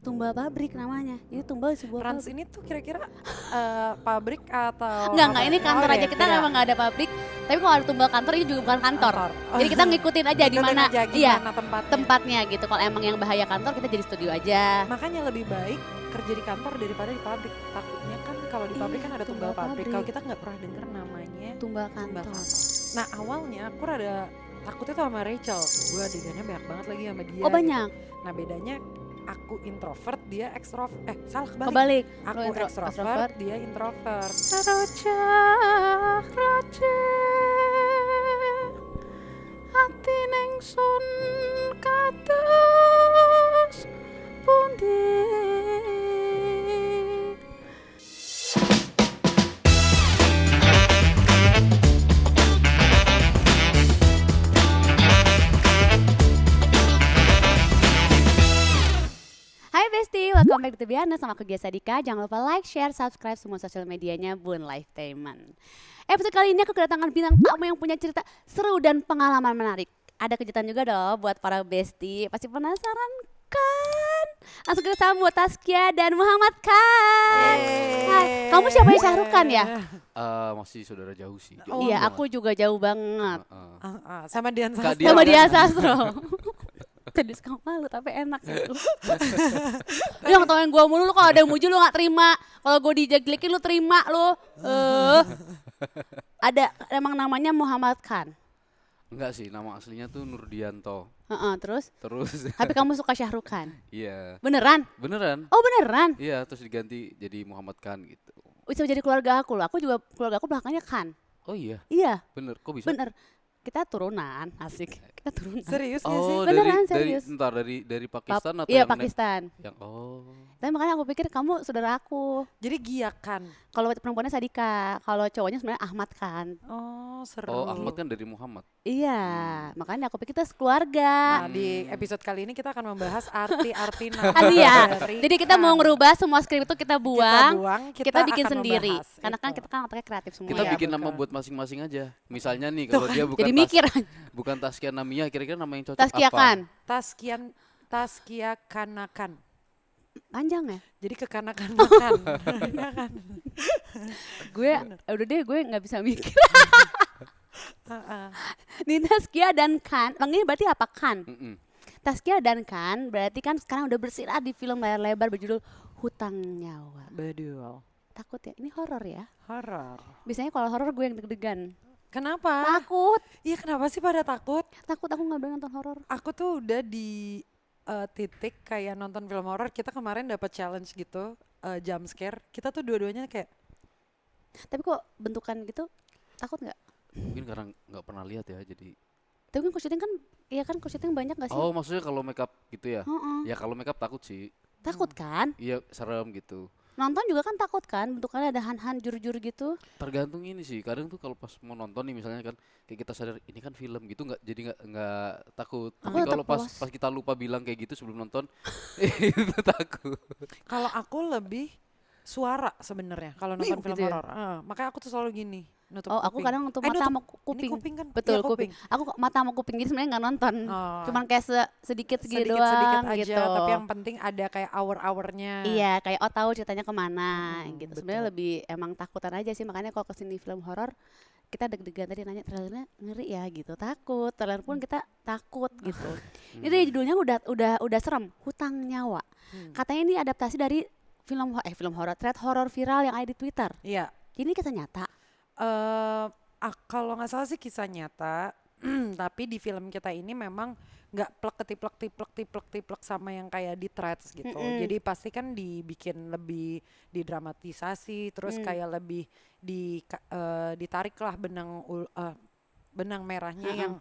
Tumbal pabrik namanya. Ini tumbal sebuah Rans pabrik. ini tuh kira-kira pabrik atau Enggak, ini kantor Oh aja. ya, Kita beda. memang nggak ada pabrik. Tapi kalau ada tumbal kantor ini juga bukan kantor. Kantor. Jadi kita ngikutin aja di Ngikutin mana. aja Iya, gimana tempatnya. tempatnya gitu. Kalau emang yang bahaya kantor kita jadi studio aja. Makanya lebih baik kerja di kantor daripada di pabrik. Takutnya kan kalau di pabrik Iya, kan ada tumbal tumbal pabrik. pabrik. Kalau kita nggak pernah dengar namanya Tumbal tumbal kantor. kantor. Nah awalnya aku rada takutnya tuh sama Rachel. Gue adegannya banyak banget lagi sama dia. Oh banyak. Gitu. Nah bedanya aku introvert, dia ekstrovert. Salah kebalik. Kebalik. Aku Lo ekstrovert, dia introvert. Roja, roja, hati nengsun kados pundi. Hai Besti, welcome back to Biana sama aku Gia Sadika. Jangan lupa like, share, subscribe semua sosial medianya Bun Lifetainment. Episode kali ini aku kedatangan bintang tamu yang punya cerita seru dan pengalaman menarik. Ada kejutan juga dong buat para Besti. Pasti penasaran kan? Langsung kita sambut Taskia dan Muhammad Khan. Hai, kamu siapa yang Syahrukh Khan ya? Masih saudara jauh sih. Oh, Iya, banget. aku juga jauh banget. Sama Dian Kak Sastro. Dian. Sama kan? dia Sastro. Jadi suka malu tapi enak gitu. Lu yang ngetawain gue mulu, lu kalau ada yang muji lu gak terima. Kalau gue dijeglekin lu terima lu. Ada emang namanya Muhammad Khan. Enggak sih, nama aslinya tuh Nurdianto. Terus Terus tapi kamu suka Syahrukh Khan. iya. Beneran? Beneran? Oh beneran? Iya, terus diganti jadi Muhammad Khan gitu. Bisa jadi keluarga aku loh. Aku juga keluarga aku belakangnya Khan. Oh iya, Iya, bener. Kok bisa? bener. Kita turunan, asik. Kita turunan. Serius gak sih? Oh, Beneran, dari serius. entar dari Pakistan atau Iya yang Pakistan. yang Tapi makanya aku pikir kamu saudara aku. Jadi giakan. Kalau perempuannya Sadika, kalau cowoknya sebenarnya Ahmad Khan. Oh seru. Oh, Ahmad kan dari Muhammad. Iya, makanya aku pikir kita sekeluarga. Nah di episode kali ini kita akan membahas arti-arti nama Kan iya. dari Jadi kita mau Khan. ngerubah semua skrip itu kita buang, kita bikin akan sendiri. membahas Karena kan itu. kita kan otaknya kreatif semua Kita ya. bikin nama betul. buat masing-masing aja. Misalnya nih kalau dia bukan Jadi mikir bukan Taskia Namia, kira-kira nama yang cocok Taskia apa? kan Taskia kanakan. panjang ya. Jadi kekanakan makan. Iya kan? Gue udah deh gue nggak bisa mikir. Heeh. Nih Taskia dan Kan, panggilnya berarti apa Kan? Mm-mm. Taskia dan Kan berarti kan sekarang udah bersinar di film layar lebar berjudul Hutang Nyawa. Bedul. Takut ya? Ini horor ya? Horor. Biasanya kalau horor gue yang deg-degan. Kenapa? Takut, Iya kenapa sih pada takut? takut aku nggak boleh nonton horor. Aku tuh udah di titik kayak nonton film horor. Kita kemarin dapat challenge gitu, jump scare. Kita tuh dua-duanya kayak Tapi kok bentukan gitu takut nggak? Mungkin karena nggak pernah lihat ya, jadi. Tapi kan syuting kan, iya kan syuting banyak gak sih? Oh, maksudnya kalau makeup gitu ya? Heeh. Ya kalau makeup takut sih. Takut kan? Iya, serem gitu. Nonton juga kan takut kan? Bentukannya ada han-han jur-jur gitu. Tergantung ini sih. Kadang tuh kalau pas mau nonton nih misalnya kan kayak kita sadar ini kan film gitu, nggak jadi nggak takut. Aku Tapi tetap kalau pas puas. kita lupa bilang kayak gitu sebelum nonton itu takut. kalau aku lebih suara sebenarnya kalau nonton film gitu ya? horor. Makanya aku tuh selalu gini, nutup Oh, aku kuping. kadang nutup mata nutup- sama Ini kuping. kuping kan? Betul, Iya, kuping. Aku kok mata sama kuping jadi sebenarnya nggak nonton. Oh. Cuman kayak sedikit segini sedikit-sedikit doang aja, gitu. tapi yang penting ada kayak hour-hournya. Iya, kayak oh tahu ceritanya kemana gitu. Sebenarnya betul. lebih emang takutan aja sih, makanya kalau kesini film horor kita deg-degan tadi nanya trailernya ngeri ya gitu, takut. Trailer pun kita takut gitu. Ini dari judulnya udah serem, Hutang Nyawa. Katanya ini adaptasi dari film horor, thread horor viral yang ada di Twitter. Iya. Ini kisah nyata. Kalau nggak salah sih kisah nyata, tapi di film kita ini memang nggak plek sama yang kayak di threads gitu. Jadi pasti kan dibikin lebih didramatisasi, terus kayak lebih ditarik lah benang merahnya yang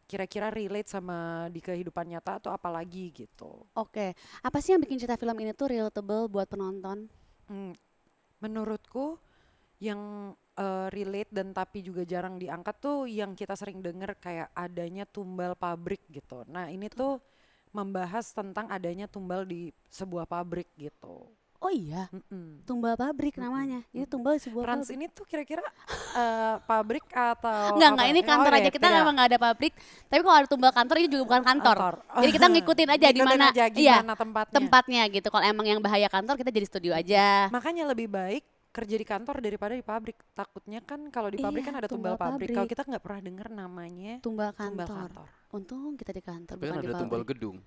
kira-kira relate sama di kehidupan nyata atau apalagi gitu. Oke, apa sih yang bikin cerita film ini tuh relatable buat penonton? Menurutku yang relate dan tapi juga jarang diangkat tuh yang kita sering dengar kayak adanya tumbal pabrik gitu. Nah ini tuh membahas tentang adanya tumbal di sebuah pabrik gitu. Oh iya, Mm-mm. tumbal pabrik Mm-mm. namanya. Jadi tumbal di sebuah Rans pabrik. ini tuh kira-kira pabrik atau Enggak, apa? ini kantor Oh aja. ya, Kita beda. memang nggak ada pabrik. Tapi kalau ada tumbal kantor ini juga bukan kantor. Kantor. Jadi kita ngikutin aja di Ngikutin mana, aja iya, gimana tempatnya. tempatnya gitu. Kalau emang yang bahaya kantor kita jadi studio aja. Makanya lebih baik kerja di kantor daripada di pabrik. Takutnya kan kalau di pabrik Iya, kan ada tumbal pabrik. Kalau kita nggak pernah dengar namanya tumbal tumbal kantor. kantor. Untung kita di kantor Tapi bukan kan di ada tumbal pabrik. gedung.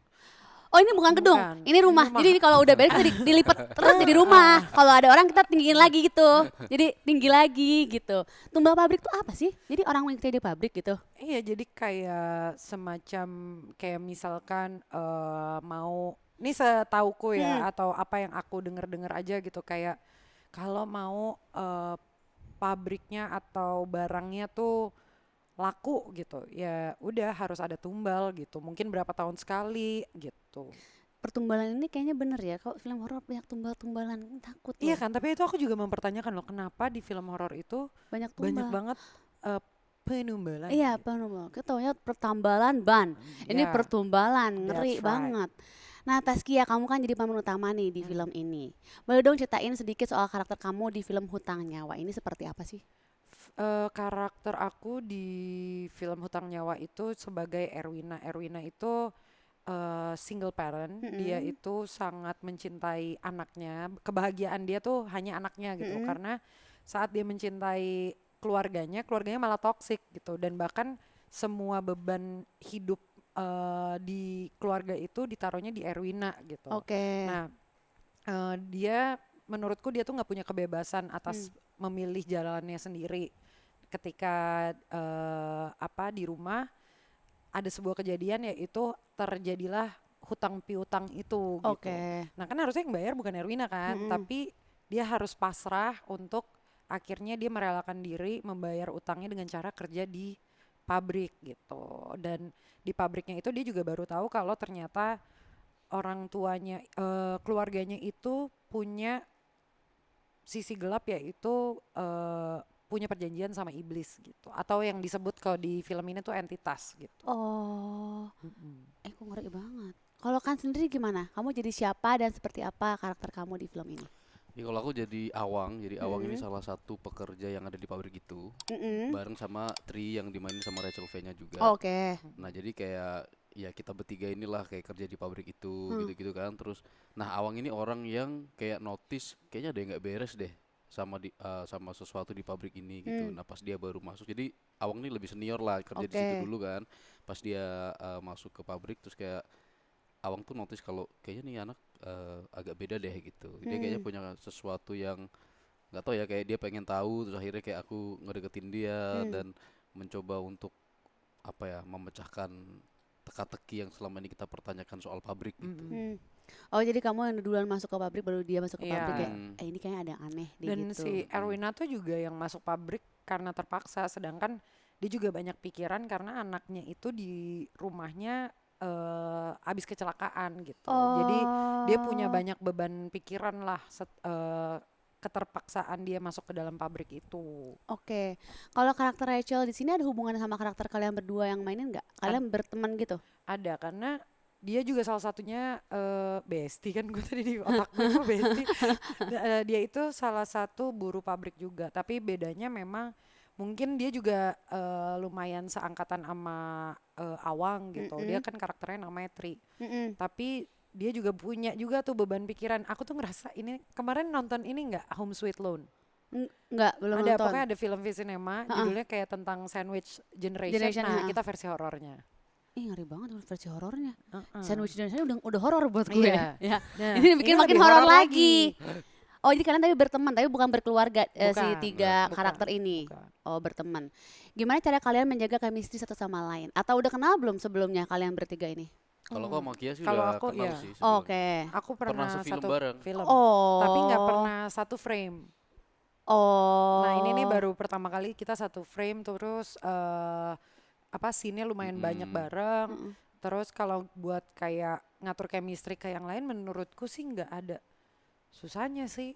Oh ini bukan gedung, Bukan, ini rumah. rumah. Jadi kalau udah beres kita dilipat terus jadi rumah. Kalau ada orang kita tinggiin lagi gitu. Jadi tinggi lagi gitu. Tumbal pabrik tuh apa sih? Jadi orang yang kerja di pabrik gitu. Iya, jadi kayak semacam kayak misalkan mau ini setauku ya atau apa yang aku dengar-dengar aja gitu kayak kalau mau pabriknya atau barangnya tuh laku gitu ya udah harus ada tumbal gitu mungkin berapa tahun sekali gitu. Pertumbalan ini kayaknya bener ya. Kalau film horor banyak tumbal-tumbalan takut Iya loh. kan, tapi itu aku juga mempertanyakan loh kenapa di film horor itu Banyak banyak tumbal. banget penumbalan Iya, gitu. penumbal. Kita taunya pertambalan ban. Ini Ya, pertumbalan, ngeri that's right. banget. Nah, Taskia, kamu kan jadi pemeran utama nih di film ini. Boleh dong ceritain sedikit soal karakter kamu di film Hutang Nyawa ini seperti apa sih? Karakter aku di film Hutang Nyawa itu sebagai Erwina. Erwina itu single parent, dia Mm-mm. itu sangat mencintai anaknya. Kebahagiaan dia tuh hanya anaknya gitu. Mm-mm. Karena saat dia mencintai keluarganya malah toksik gitu. Dan bahkan semua beban hidup di keluarga itu ditaruhnya di Erwina gitu. Oke. Nah, dia menurutku dia tuh nggak punya kebebasan atas memilih jalannya sendiri. Ketika di rumah ada sebuah kejadian yaitu terjadilah hutang piutang itu gitu. Oke. Nah kan harusnya yang bayar bukan Erwina kan, Mm-mm. tapi dia harus pasrah untuk akhirnya dia merelakan diri membayar utangnya dengan cara kerja di pabrik gitu. Dan di pabriknya itu dia juga baru tahu kalau ternyata orang tuanya, keluarganya itu punya sisi gelap yaitu punya perjanjian sama iblis gitu. Atau yang disebut kalau di film ini tuh entitas gitu. Oh, Mm-mm. kok ngeri banget. Kalau kan sendiri gimana? Kamu jadi siapa dan seperti apa karakter kamu di film ini? Ya kalau aku jadi Awang ini Mm-mm. salah satu pekerja yang ada di pabrik itu, Mm-mm. bareng sama Tri yang dimainin sama Rachel V-nya juga. Oke. Nah jadi kayak ya kita bertiga inilah kayak kerja di pabrik itu Hmm. gitu-gitu kan. Terus nah Awang ini orang yang kayak notice kayaknya ada yang nggak beres deh sama sesuatu di pabrik ini gitu. Nah pas dia baru masuk, jadi Awang ini lebih senior lah kerja di situ Oke. dulu kan. Pas dia masuk ke pabrik terus kayak Awang tuh notice kalau kayaknya nih anak agak beda deh gitu. Dia kayaknya punya sesuatu yang nggak tahu ya, kayak dia pengen tahu, terus akhirnya kayak aku ngedeketin dia dan mencoba untuk apa ya, memecahkan teka-teki yang selama ini kita pertanyakan soal pabrik gitu. Hmm. Oh jadi kamu yang duluan masuk ke pabrik baru dia masuk ke Iya. pabrik ya? Hmm. Ini kayaknya ada yang aneh deh Dan gitu. si Erwina tuh juga yang masuk pabrik karena terpaksa, sedangkan dia juga banyak pikiran karena anaknya itu di rumahnya habis kecelakaan gitu. Jadi dia punya Oh. banyak beban pikiran lah keterpaksaan dia masuk ke dalam pabrik itu. Oke. Kalau karakter Rachel di sini ada hubungannya sama karakter kalian berdua yang mainin nggak? Kalian berteman gitu? Ada karena dia juga salah satunya bestie kan, gue tadi di otak gue kok bestie. Dia itu salah satu buruh pabrik juga, tapi bedanya memang mungkin dia juga lumayan seangkatan sama Awang gitu. Dia kan karakternya namanya Tri, Mm-mm. tapi dia juga punya juga tuh beban pikiran. Aku tuh ngerasa ini kemarin nonton ini nggak, Home Sweet Loan. Nggak, belum Ada nonton. pokoknya ada film Visinema judulnya kayak tentang sandwich generation. Generation, Nah ha-ha. kita versi horornya. Ih ngeri banget versi horornya. Heeh. Sandwich Generation udah horor buat gue. Iya. Ya. Nah, Ini bikin makin lebih horor horor lagi. Oh jadi kalian tapi berteman tapi bukan berkeluarga si Bukan, tiga bukan, karakter ini. bukan. Oh berteman. Gimana cara kalian menjaga chemistry satu sama lain? Atau udah kenal belum sebelumnya kalian bertiga ini? Kalau aku sama Kia sih Kalau udah aku, kenal iya. sih Oh, sebelumnya. Oke. Aku Pernah pernah sefilm satu bareng. film, Oh. tapi nggak pernah satu frame. Oh. Nah ini nih baru pertama kali kita satu frame, terus scene-nya lumayan banyak bareng. Terus kalau buat kayak ngatur chemistry ke yang lain, menurutku sih nggak ada susahnya sih.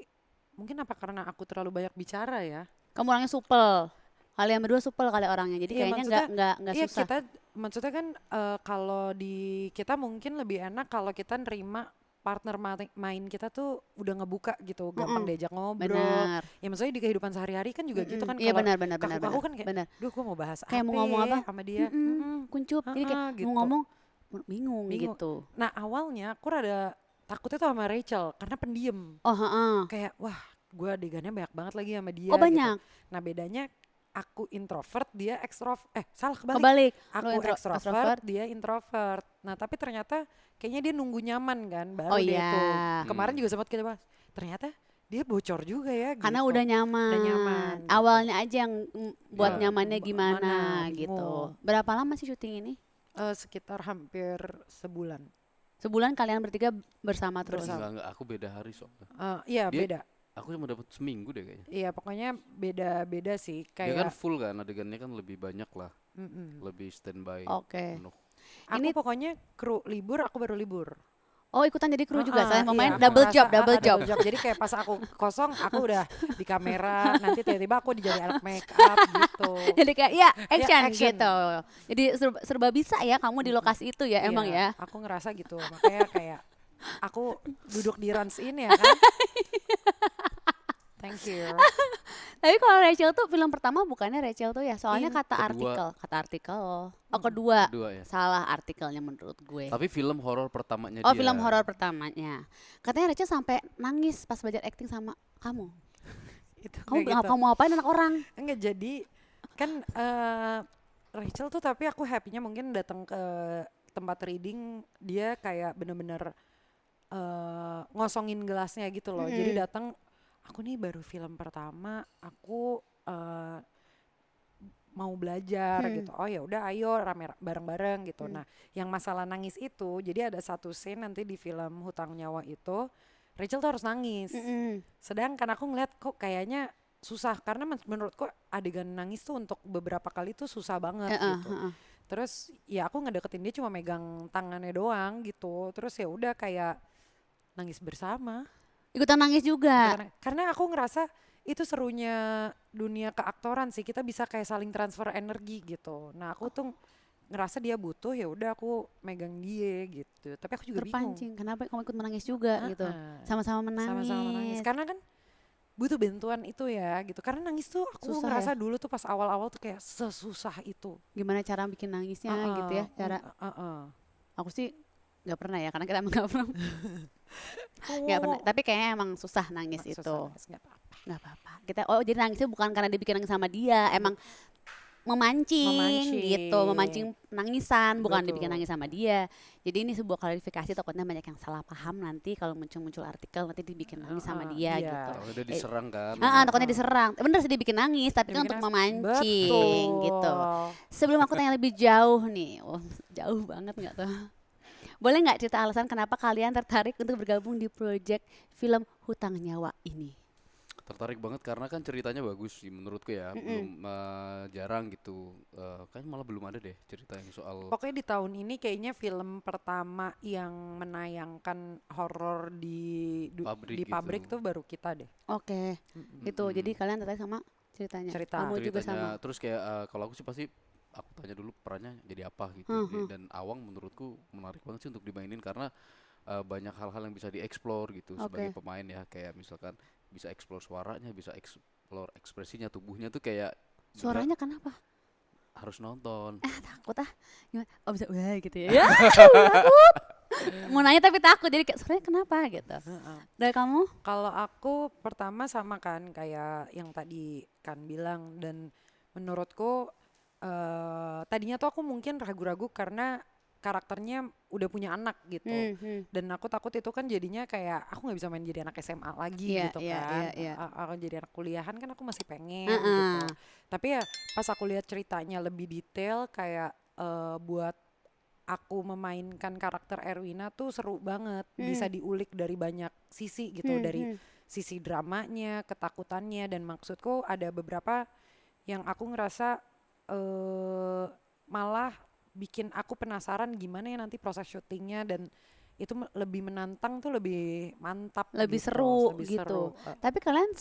Mungkin apa karena aku terlalu banyak bicara ya? Kamu orangnya supel. Kalian berdua supel kali orangnya. Jadi Iya, kayaknya nggak iya susah. maksudnya kan kalau di kita mungkin lebih enak kalau kita nerima partner main kita tuh udah ngebuka gitu, gampang diajak ngobrol. Benar. Ya maksudnya di kehidupan sehari-hari kan juga gitu kan, Iya kalau benar benar benar aku benar. kan kayak, Benar. duh gue mau bahas Kayak apa mau ngomong apa? ya sama dia. Kuncup. Jadi kayak Gitu. mau ngomong bingung Bingung. gitu. Nah awalnya aku rada takutnya tuh sama Rachel karena pendiam. Oh, heeh. Kayak wah gue adegannya banyak banget lagi sama dia Oh, gitu. banyak. Nah bedanya aku introvert, dia ekstrovert. Salah kebalik. Kebalik. Aku Lu ekstrovert, extrovert. dia introvert. Nah tapi ternyata kayaknya dia nunggu nyaman kan, Oh baru dia iya. tuh. Kemarin juga sempat kita bahas. Ternyata dia bocor juga ya Karena gitu. udah nyaman. Udah nyaman, gitu. Awalnya aja yang buat Ya. nyamannya gimana Mana, gitu. bingung. Berapa lama sih syuting ini? Sekitar hampir sebulan. Sebulan kalian bertiga bersama terus. Bersama. Enggak, aku beda hari soalnya. Iya Dia- beda. Aku cuma dapat seminggu deh kayaknya. Iya pokoknya beda-beda sih. Dia kan Kayak full kan, adegannya kan lebih banyak lah, mm-mm. lebih standby Oke. penuh. Aku Ini- pokoknya kru libur, aku baru libur. Oh, ikutan jadi kru juga. Saya mau main Iya, double aku job, ngerasa, double job. Jadi kayak pas aku kosong, aku udah di kamera. Nanti tiba-tiba aku dijadi alat make up gitu. Jadi kayak ya action, action. gitu. Jadi serba bisa ya kamu di lokasi itu ya emang Iya, ya. Aku ngerasa gitu. Makanya kayak aku duduk di runs ini ya kan. Thank you. Tapi kalau Rachel tuh film pertama bukannya Rachel tuh ya, soalnya Ini kedua. kata artikel. Oh, kedua. Kedua ya. Salah artikelnya menurut gue. Tapi film horor pertamanya Oh, dia. film horor pertamanya. Katanya Rachel sampai nangis pas belajar acting sama kamu. Itu Kamu kayak gitu. kamu apain anak orang? Enggak jadi kan Rachel tuh, tapi aku happy-nya mungkin datang ke tempat reading dia kayak bener-bener ngosongin gelasnya gitu loh. Jadi datang, aku nih baru film pertama, aku mau belajar gitu. Oh ya udah ayo rame bareng-bareng gitu. Nah, yang masalah nangis itu, jadi ada satu scene nanti di film Hutang Nyawa itu Rachel tuh harus nangis. Sedangkan aku ngeliat kok kayaknya susah karena menurutku adegan nangis tuh untuk beberapa kali tuh susah banget gitu. Terus ya aku ngedeketin dia cuma megang tangannya doang gitu. Terus ya udah kayak nangis bersama. Ikutan nangis juga. Karena aku ngerasa itu serunya dunia keaktoran sih, kita bisa kayak saling transfer energi gitu. Nah aku tuh ngerasa dia butuh, ya udah aku megang dia gitu. Tapi aku juga Terpancing. Kenapa kamu ikut menangis juga gitu? bingung. Sama-sama menangis. Sama-sama menangis. Karena kan butuh bantuan itu ya gitu. Karena nangis tuh aku Susah ngerasa ya? dulu tuh pas awal-awal tuh kayak sesusah itu. Gimana cara bikin nangisnya gitu ya? Cara aku sih nggak pernah ya, karena kita emang nggak pernah. Nggak pernah. Tapi kayaknya emang susah nangis itu. Nggak apa-apa. Nggak apa-apa. Kita jadi nangisnya bukan karena dibikin nangis sama dia, emang memancing gitu, memancing nangisan, bukan Betul. dibikin nangis sama dia. Jadi ini sebuah klarifikasi, takutnya banyak yang salah paham nanti kalau muncul artikel nanti dibikin nangis sama dia iya. gitu. Kalau dia diserang kan. Takutnya diserang. Bener sih dibikin nangis, tapi kan untuk memancing gitu. Sebelum aku tanya lebih jauh nih, jauh banget nggak tuh? Boleh nggak cerita alasan kenapa kalian tertarik untuk bergabung di proyek film Hutang Nyawa ini? Tertarik banget karena kan ceritanya bagus sih menurutku ya. Belum jarang gitu. Kayaknya malah belum ada deh cerita yang soal Pokoknya di tahun ini kayaknya film pertama yang menayangkan horor di Pabrik pabrik gitu. tuh baru kita deh. Oke, gitu. Jadi kalian tertarik sama ceritanya? Cerita. Kamu juga ceritanya. sama? Terus kayak kalau aku sih pasti aku tanya dulu perannya jadi apa gitu. Dan Awang menurutku menarik banget sih untuk dimainin karena banyak hal-hal yang bisa dieksplor gitu sebagai pemain ya, kayak misalkan bisa eksplor suaranya, bisa eksplor ekspresinya, tubuhnya tuh kayak Suaranya kenapa? harus nonton. Takut gimana? Oh bisa wah gitu ya. Ya, takut. Mau nanya tapi takut, jadi kayak suaranya kenapa gitu. Dari kamu? Kalau aku pertama sama kan kayak yang tadi kan bilang, dan menurutku tadinya tuh aku mungkin ragu-ragu karena karakternya udah punya anak gitu. Dan aku takut itu kan jadinya kayak aku nggak bisa main jadi anak SMA lagi gitu kan. Aku jadi anak kuliahan kan aku masih pengen gitu. Tapi ya pas aku lihat ceritanya lebih detail kayak buat aku memainkan karakter Erwina tuh seru banget. Bisa diulik dari banyak sisi gitu, dari sisi dramanya, ketakutannya, dan maksudku ada beberapa yang aku ngerasa malah bikin aku penasaran gimana ya nanti proses syutingnya, dan itu lebih menantang tuh, lebih mantap, Lebih gitu, seru lebih gitu. seru. Tapi kalian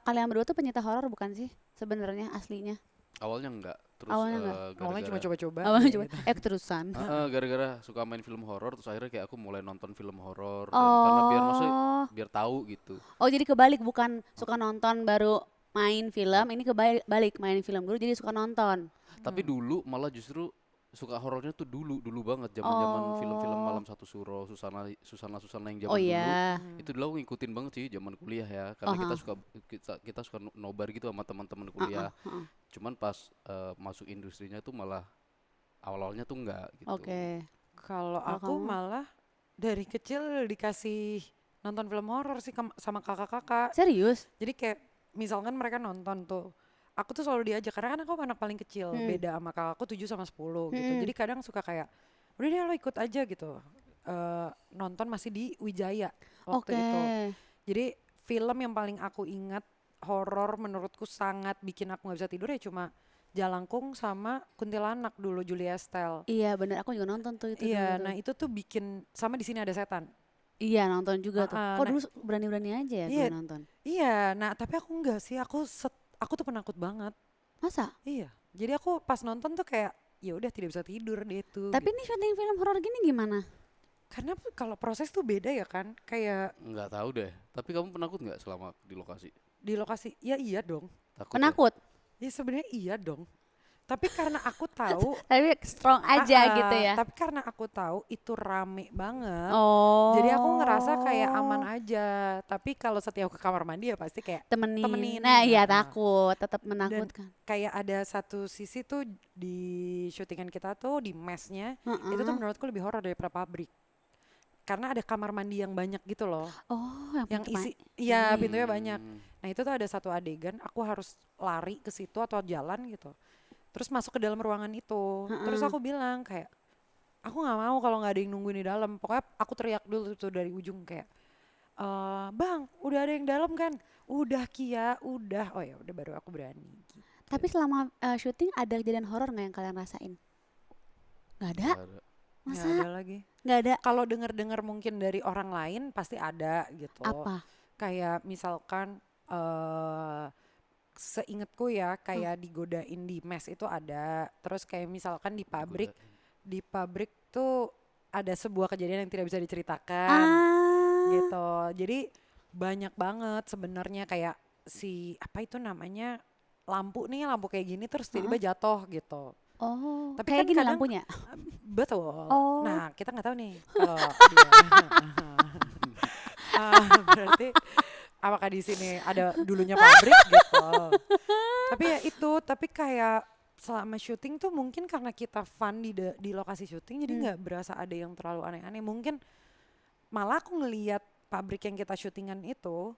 kalian berdua tuh pencinta horor bukan sih sebenarnya aslinya? Awalnya enggak, terus Awalnya enggak? Awalnya cuma gara-gara coba-coba. Awalnya kayak coba, gitu. keterusan. gara-gara suka main film horor, terus akhirnya kayak aku mulai nonton film horor dan karena biar maksudnya Oh, biar tahu gitu. oh jadi kebalik, bukan suka nonton baru main film, ini kebalik main film dulu jadi suka nonton. Tapi dulu malah justru suka horornya tuh dulu banget, zaman-zaman film-film Oh, Malam Satu Suro, Susana yang oh zaman dulu. ya, Itu dulu aku ngikutin banget sih zaman kuliah ya, karena aha, kita suka nobar gitu sama teman-teman heeh, kuliah. heeh. Cuman pas masuk industrinya tuh malah awal-awalnya tuh enggak gitu. Oke. Kalau Kalau aku kamu malah dari kecil dikasih nonton film horor sih sama kakak-kakak. serius? Jadi kayak misalkan mereka nonton tuh, aku tuh selalu diajak karena kan aku anak paling kecil, Hmm, beda sama kakakku 7 sama 10 gitu. hmm, Jadi kadang suka kayak, udah deh lo ikut aja gitu. Nonton masih di Wijaya waktu oke. itu. Jadi film yang paling aku ingat horor menurutku sangat bikin aku nggak bisa tidur ya cuma Jalangkung sama Kuntilanak dulu Julia Estelle. Iya bener, aku juga nonton tuh itu dulu Iya, tuh. nah itu tuh bikin sama Di Sini Ada Setan. Iya nonton juga tuh. Kok Nah, dulu berani-berani aja ya gue iya, nonton? iya. Nah tapi aku enggak sih, aku tuh penakut banget. Masa? Iya, jadi aku pas nonton tuh kayak ya udah tidak bisa tidur deh tuh Tapi gitu. nih syuting film horor gini gimana? Karena kalau proses tuh beda ya kan, kayak Nggak tahu deh. Tapi kamu penakut nggak selama di lokasi? di lokasi, ya iya dong. Takut ya? Penakut? Ya sebenarnya iya dong. Tapi karena aku tahu, Tapi strong aja gitu ya? tapi karena aku tahu itu rame banget. Jadi aku ngerasa kayak aman Oh, aja. Tapi kalau setiap ke kamar mandi ya pasti kayak temenin. temenin. Nah iya Nah, takut, tetap dan menakutkan. kayak ada satu sisi tuh di syutingan kita tuh di mesnya itu tuh Heeh. menurutku lebih horor daripada pabrik. Karena ada kamar mandi yang banyak gitu loh. Oh, yang Yang pintu isi, iya ini. pintunya banyak. Hmm, Nah itu tuh ada satu adegan aku harus lari ke situ atau jalan gitu. Terus masuk ke dalam ruangan itu. Terus Heeh. aku bilang kayak, aku nggak mau kalau nggak ada yang nungguin di dalam. Pokoknya aku teriak dulu tuh dari ujung kayak, Bang, udah ada yang dalam kan? Udah Kia, udah. Oh ya udah baru aku berani. Gitu. Tapi selama syuting ada kejadian horor nggak yang kalian rasain? Nggak ada? nggak ada. Nggak Masa? ada lagi. Nggak ada? Kalau dengar-dengar mungkin dari orang lain pasti ada gitu. Apa? Kayak misalkan seingetku ya Hmm. kayak digodain di mes itu ada. Terus kayak misalkan Digodain. di pabrik tuh ada sebuah kejadian yang tidak bisa diceritakan Ah, gitu. Jadi banyak banget sebenarnya kayak si apa itu namanya lampu nih lampu kayak gini terus tiba-tiba heeh. jatuh gitu. Oh, Tapi kayak kan gini kadang lampunya. betul. Oh, Nah kita nggak tahu nih kalau dia. Berarti apakah di sini ada dulunya pabrik gitu. Tapi ya itu, tapi kayak selama syuting tuh mungkin karena kita fun di lokasi syuting jadi hmm. nggak berasa ada yang terlalu aneh-aneh. Mungkin malah aku ngelihat pabrik yang kita syutingan itu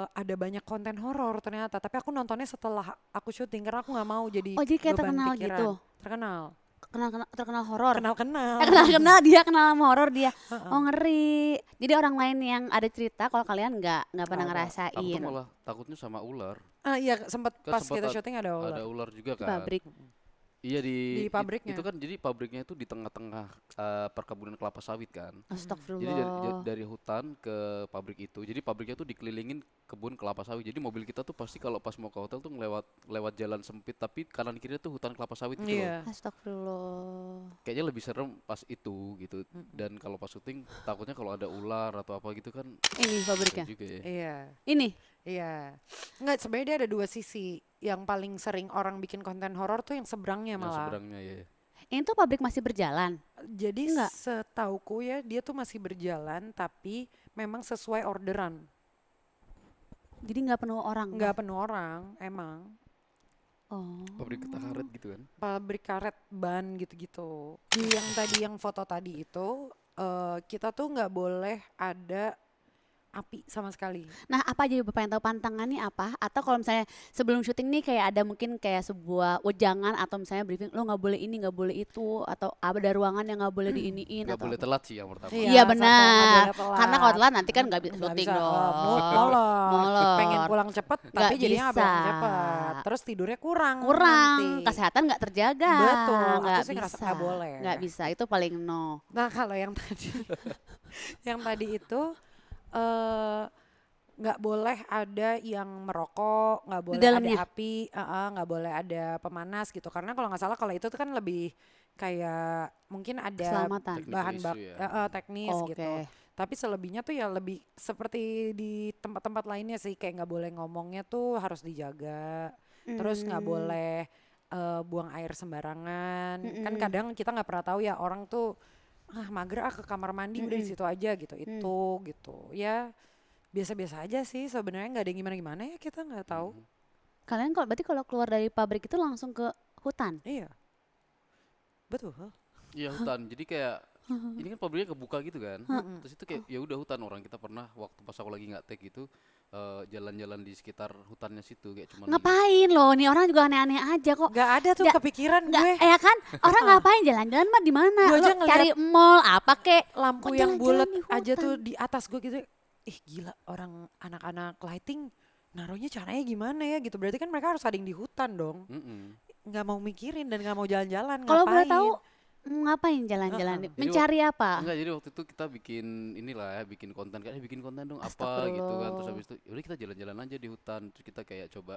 ada banyak konten horor ternyata. Tapi aku nontonnya setelah aku syuting karena aku nggak mau jadi Oh jadi kayak beban terkenal pikiran. gitu, Terkenal, terkenal horor. kenal-kenal. Kenal dia kenal sama horor dia. Heeh. Oh ngeri. Jadi orang lain yang ada cerita kalau kalian nggak pernah Nggak ada. Aku tuh ngerasain malah takutnya sama ular. Iya sempat Kan pas sempat kita syuting ada ular ada ular juga di kan. pabrik. Iya di pabriknya. itu kan jadi pabriknya itu di tengah-tengah perkebunan kelapa sawit kan. Jadi Astagfirullah. dari hutan ke pabrik itu. Jadi pabriknya tuh dikelilingin kebun kelapa sawit. Jadi mobil kita tuh pasti kalau pas mau ke hotel tuh lewat jalan sempit tapi kanan kirinya tuh hutan kelapa sawit gitu loh. Iya. Astagfirullah. Kayaknya lebih serem pas itu gitu. Dan kalau pas syuting takutnya kalau ada ular atau apa gitu kan Ini serem pabriknya. juga ya. Iya. Ini. Iya. Enggak, sebenarnya dia ada dua sisi. Yang paling sering orang bikin konten horor tuh yang seberangnya Yang malah. seberangnya ya. Ini tuh pabrik masih berjalan. Jadi Enggak. setauku ya dia tuh masih berjalan tapi memang sesuai orderan. Jadi nggak penuh orang. Nggak penuh orang emang. Oh. Pabrik kita karet gitu kan. Pabrik karet ban gitu-gitu. Yang tadi yang foto tadi itu kita tuh nggak boleh ada api sama sekali. Nah, apa aja pengen tahu pantangannya apa? Atau kalau misalnya sebelum syuting nih kayak ada mungkin kayak sebuah wejangan atau misalnya briefing lo nggak boleh ini, nggak boleh itu, atau ada ruangan yang nggak boleh diiniin Nggak atau boleh apa? telat sih yang pertama. Iya Satu, nggak benar. boleh telat. Karena kalau telat nanti kan nggak bisa Nggak syuting bisa, dong. molor. Molor. Pengen pulang cepet Nggak tapi jadinya nggak pulang bisa. cepet. Terus tidurnya kurang. Kurang, nanti. kesehatan nggak terjaga. Betul, aku Nggak sih ngerasa bisa. nggak boleh. Nggak bisa, itu paling no. Nah kalau yang tadi, yang tadi itu eh nggak boleh ada yang merokok, nggak Di boleh ada dalamnya. api, nggak boleh ada pemanas gitu. Karena kalau nggak salah kalau itu tuh kan lebih kayak mungkin ada Keselamatan. Technical bahan issue ya. teknis gitu. Oke. Tapi selebihnya tuh ya lebih seperti di tempat-tempat lainnya sih, kayak nggak boleh ngomongnya tuh harus dijaga. Terus nggak Hmm. boleh buang air sembarangan. Kan Mm-mm. kadang kita nggak pernah tahu ya orang tuh mager ke kamar mandi udah di Mm-mm. situ aja gitu. Mm. Itu gitu. Ya biasa-biasa aja sih sebenarnya, nggak ada yang gimana-gimana ya, kita nggak tahu. Mhm. Kalian kalau berarti kalau keluar dari pabrik itu langsung ke hutan? Iya, betul. Iya hutan. Jadi kayak ini kan pabriknya kebuka gitu kan. Mm-mm. Terus itu kayak ya udah hutan, orang kita pernah waktu pas aku lagi nggak take gitu jalan-jalan di sekitar hutannya situ kayak cuman lihat. Ngapain loh? Nih orang juga aneh-aneh aja kok. Nggak ada tuh Nggak, kepikiran nggak, gue. ya kan? Orang ngapain jalan-jalan mah di mana? Gue Lo aja cari ngeliat mall apa kek? lampu Kok yang jalan-jalan bulat di aja tuh hutan? di atas gue gitu. Ih gila, orang anak-anak lighting naruhnya caranya gimana ya gitu. Berarti kan mereka harus ada yang di hutan dong. Mm-mm. Nggak mau mikirin dan nggak mau jalan-jalan, Kalau boleh tahu ngapain? ngapain jalan-jalan? Heeh. Jadi waktu Mencari apa? enggak, jadi waktu itu kita bikin inilah ya, bikin konten kayak bikin konten dong apa gitu kan. Terus Astagfirullah. habis itu yaudah kita jalan-jalan aja di hutan. Terus kita kayak coba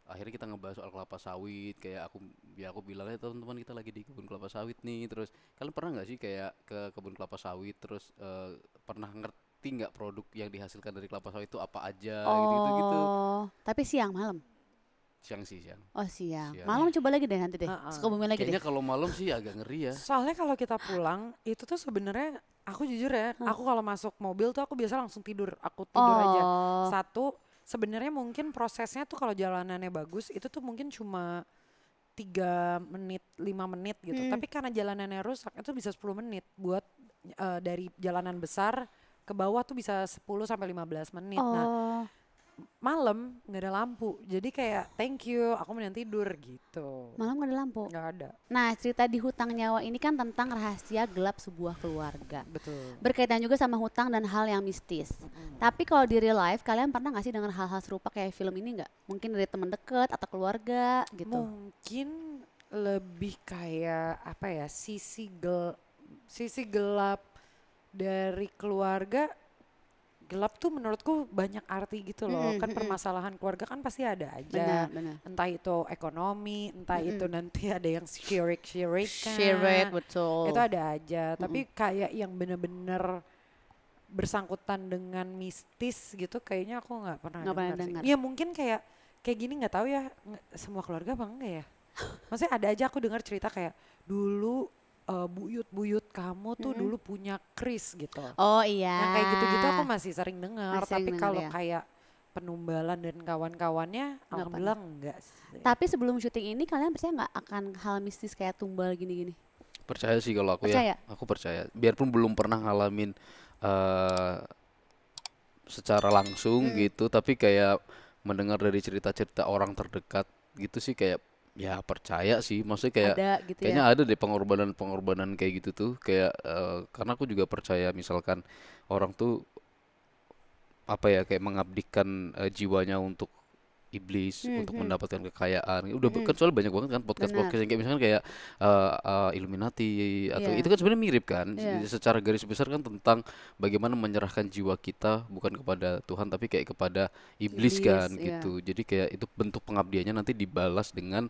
akhirnya kita ngebahas soal kelapa sawit, kayak aku bilang ya teman-teman kita lagi di kebun kelapa sawit nih. Terus kalian pernah nggak sih kayak ke kebun kelapa sawit terus pernah ngerti nggak produk yang dihasilkan dari kelapa sawit itu apa aja gitu-gitu gitu. Oh, tapi siang malam. Siang sih siang. Oh siang. Siang. Malam coba lagi deh nanti deh. Heeh. Sukabumi lagi deh. Kayaknya kalau malam sih agak ngeri ya. Soalnya kalau kita pulang itu tuh sebenarnya aku jujur ya, aku kalau masuk mobil tuh aku biasa langsung tidur, aku tidur aja. Oh, Satu, sebenarnya mungkin prosesnya tuh kalau jalanannya bagus itu tuh mungkin cuma 3 menit, 5 menit gitu. mm, Tapi karena jalanannya rusak itu bisa 10 menit buat dari jalanan besar ke bawah tuh bisa 10 sampai 15 menit. Nah, oh, malam nggak ada lampu. Jadi kayak thank you, aku mending tidur gitu. malam gak ada lampu. Nggak ada. Nah, cerita di Hutang Nyawa ini kan tentang rahasia gelap sebuah keluarga. Betul. Berkaitan juga sama hutang dan hal yang mistis. Tapi kalau di real life, kalian pernah gak sih dengan hal-hal serupa kayak film ini nggak? Mungkin dari teman dekat atau keluarga gitu. Mungkin lebih kayak apa ya, sisi gelap dari keluarga. Gelap tuh menurutku banyak arti gitu loh. Mm-mm, Kan mm-mm. permasalahan keluarga kan pasti ada aja. Benar, benar. Entah itu ekonomi, entah itu Mm-mm. nanti ada yang syirik-syirikan. Share it, betul. Itu ada aja. Tapi kayak yang bener-bener bersangkutan dengan mistis gitu kayaknya aku nggak pernah Nggak pernah dengar sih. dengar. Ya mungkin kayak gini nggak tahu ya, semua keluarga apa enggak ya. Maksudnya ada aja aku dengar cerita kayak dulu buyut-buyut kamu tuh Mm-mm. dulu punya kris gitu. Oh iya. Yang kayak gitu-gitu aku masih sering dengar, Masih sering tapi dengar kalau ya. kayak penumbalan dan kawan-kawannya Nggak alhamdulillah enggak sih. Tapi sebelum syuting ini kalian percaya nggak akan hal mistis kayak tumbal gini-gini? Percaya sih kalau aku ya. Percaya? Aku percaya. Biarpun belum pernah ngalamin eh secara langsung Mm-mm. gitu, tapi kayak mendengar dari cerita-cerita orang terdekat gitu sih kayak ya percaya sih. Maksudnya kayak Ada gitu ya? kayaknya ada deh pengorbanan-pengorbanan kayak gitu tuh. Kayak karena aku juga percaya misalkan orang tuh apa ya kayak mengabdikan jiwanya untuk iblis untuk Mhm, mendapatkan kekayaan. Udah mhm. kan soalnya banyak banget kan Benar. podcast-podcast yang kayak misalkan kayak Illuminati atau itu Iya, kan sebenarnya mirip kan. iya. Secara garis besar kan tentang bagaimana menyerahkan jiwa kita bukan kepada Tuhan tapi kayak kepada iblis Iblis, kan iya. gitu. Jadi kayak itu bentuk pengabdiannya nanti dibalas dengan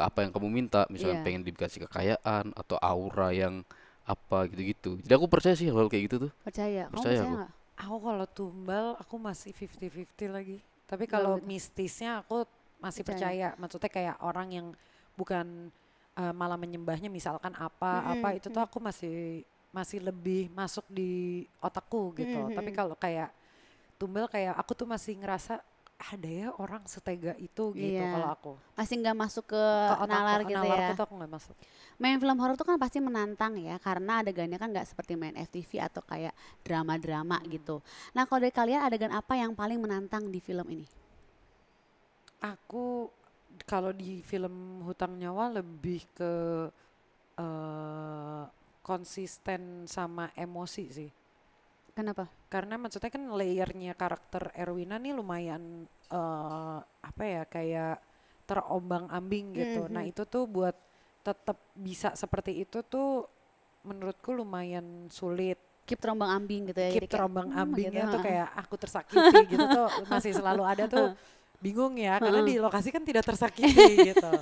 apa yang kamu minta, misalkan Iya. pengen dikasih kekayaan atau aura yang apa gitu-gitu. Jadi aku percaya sih hal kayak gitu tuh. Percaya. Kamu Percaya percaya aku. nggak? Aku kalau tumbal aku masih 50-50 lagi. Tapi Kalau kalau gitu. mistisnya aku masih Percaya. percaya. Maksudnya kayak orang yang bukan malah menyembahnya misalkan apa-apa Mhm, itu tuh mhm, aku masih lebih masuk di otakku gitu. mhm, Tapi mhm. kalau kayak tumbal kayak aku tuh masih ngerasa ada ya orang setega itu gitu kalau Iya. aku. Masih nggak masuk ke Ke otakku, nalar ke gitu nalarku ya. tuh aku nggak masuk. Main film horor tuh kan pasti menantang ya, karena adegannya kan nggak seperti main FTV atau kayak drama-drama gitu. Nah, kalau dari kalian adegan apa yang paling menantang di film ini? Aku kalau di film Hutang Nyawa lebih ke eh konsisten sama emosi sih. Kenapa? Karena maksudnya kan layernya karakter Erwina nih lumayan apa ya kayak terombang-ambing gitu. Nah Mhm. itu tuh buat tetap bisa seperti itu tuh menurutku lumayan sulit. keep terombang ambing gitu ya. keep jadi kayak, terombang ambingnya gitu, tuh kayak aku tersakiti gitu tuh masih selalu ada tuh, bingung ya karena di lokasi kan tidak tersakiti gitu.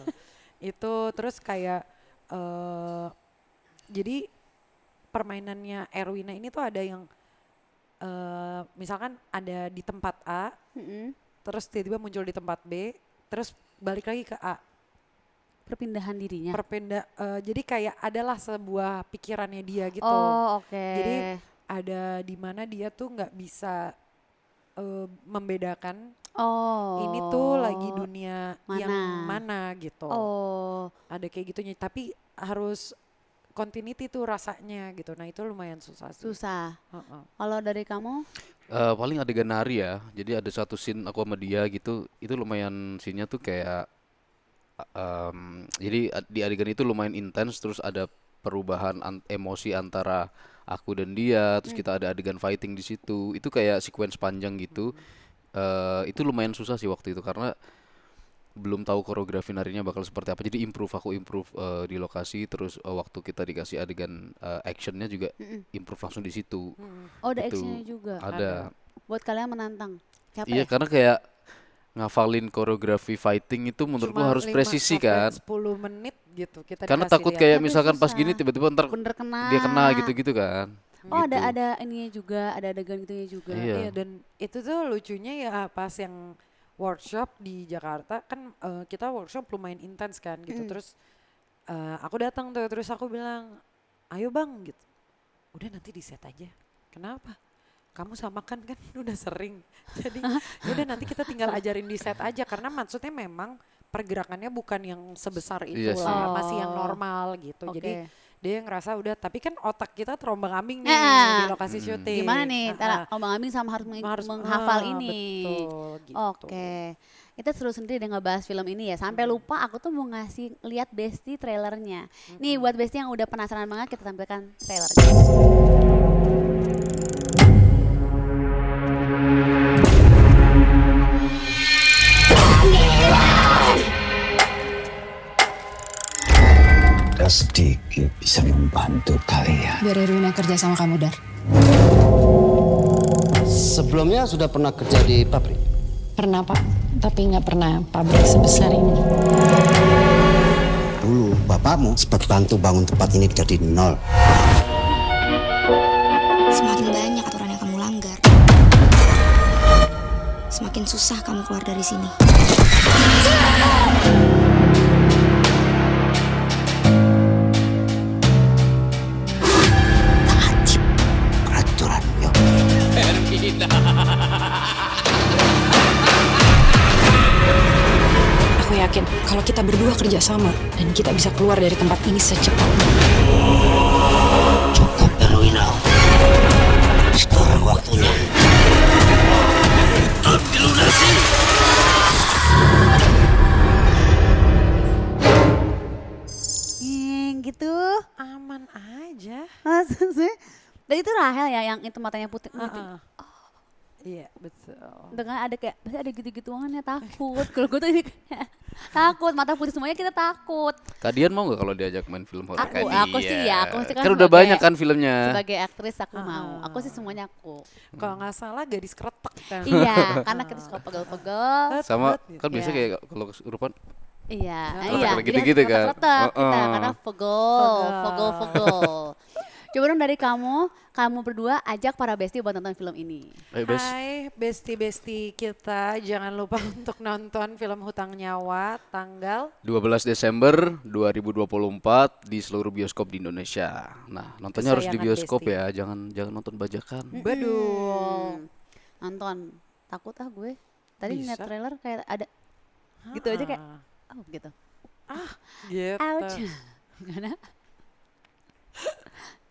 Itu terus kayak jadi permainannya Erwina ini tuh ada yang misalkan ada di tempat A, Mm-mm. terus tiba-tiba muncul di tempat B, terus balik lagi ke A. Perpindahan dirinya. Jadi kayak adalah sebuah pikirannya dia gitu. Oh, oke. Jadi ada di mana dia tuh nggak bisa membedakan Oh. ini tuh lagi dunia yang Mana? mana gitu. Oh, Ada kayak gitunya, tapi harus continuity tuh rasanya gitu. Nah itu lumayan susah sih. susah. Heeh. Kalau dari kamu? Paling adegan nari ya. Jadi ada satu scene aku sama dia gitu. Itu lumayan scene-nya tuh kayak jadi di adegan itu lumayan intens, terus ada perubahan emosi antara aku dan dia, terus kita ada adegan fighting di situ. Itu kayak sequence panjang gitu. Itu lumayan susah sih waktu itu karena belum tahu koreografi narinya bakal seperti apa. Jadi aku improve di lokasi, terus waktu kita dikasih adegan actionnya juga improve langsung di situ. Oh, ada Gitu. actionnya juga. Ada. Buat kalian menantang. Capek Iya, ya? karena kayak ngafalin koreografi fighting itu menurutku Cuma harus 5 presisi sampai kan. 10 menit gitu kita Karena dikasih takut lihat. kayak Tapi misalkan pas susah. gini tiba-tiba ntar Bener kena. dia kena gitu-gitu kan. Oh, Gitu. ada ininya juga, ada adegan gitunya juga. Iya. Iya, dan itu tuh lucunya ya pas yang workshop di Jakarta kan kita workshop lumayan intens kan gitu. Terus aku datang tuh, terus aku bilang, ayo bang gitu. Udah nanti di set aja. Kenapa? Kamu sama kan udah sering. Jadi udah nanti kita tinggal ajarin di set aja karena maksudnya memang pergerakannya bukan yang sebesar Iya itu sih. lah, masih yang Oh. normal gitu. Oke. Jadi dia ngerasa udah, tapi kan otak kita terombang-ambing nih Nah, di lokasi syuting. gimana nih? Ah, Tara, ah. Ombang Ambing sama harus menghafal ini. Betul gitu. Oke. Kita seru sendiri deh ngebahas film ini ya. Sampai lupa aku tuh mau ngasih lihat Besti trailernya. Nih buat Besti yang udah penasaran banget, kita tampilkan trailernya. Ada sedikit bisa membantu kalian. Biar Erwina kerja sama kamu, Dar. Sebelumnya sudah pernah kerja di pabrik? Pernah, Pak. Tapi nggak pernah pabrik sebesar ini. Dulu bapakmu sempat bantu bangun tempat ini dari nol. Semakin banyak aturan yang kamu langgar, semakin susah kamu keluar dari sini. Taati peraturan yo. Aku yakin kalau kita berdua kerja sama dan kita bisa keluar dari tempat ini secepatnya. Cukup Erwina. Sekarang waktunya. Untuk dilunasi. Gitu. Aman aja. Masa sih? Dan itu Rahel ya yang itu matanya putih. Heeh. Iya betul. Dengan ada kayak, pasti ada gitu-gituannya takut. Kalau gue tuh ini kayak takut, mata putih semuanya kita takut. Kadian mau nggak kalau diajak main film horor kayak Aku dia? sih ya, aku sih kan Kan udah sebagai- banyak kan filmnya. Sebagai aktris aku mau. Aku sih semuanya aku. Kalau nggak salah gadis kretek kan. Iya, karena kita suka pegel-pegel. Sama Gitu. kan biasa Iya. kayak kalau kesurupan Iya, Kretek, iya. gitu-gitu Jadi kan. kretek kita Heeh. karena pegel. Coba dong dari kamu berdua ajak para bestie buat nonton film ini. ayo bes. Hai besti-besti kita, jangan lupa untuk nonton film Hutang Nyawa tanggal 12 Desember 2024 di seluruh bioskop di Indonesia. Nah, nontonnya harus di Kesayangan bioskop Besti. ya, jangan nonton bajakan. Bedul. Nonton. Takut gue. Tadi Bisa. ngeliat trailer kayak ada gitu aja kayak Ah, oh gitu. gitu. Ouch. Gimana?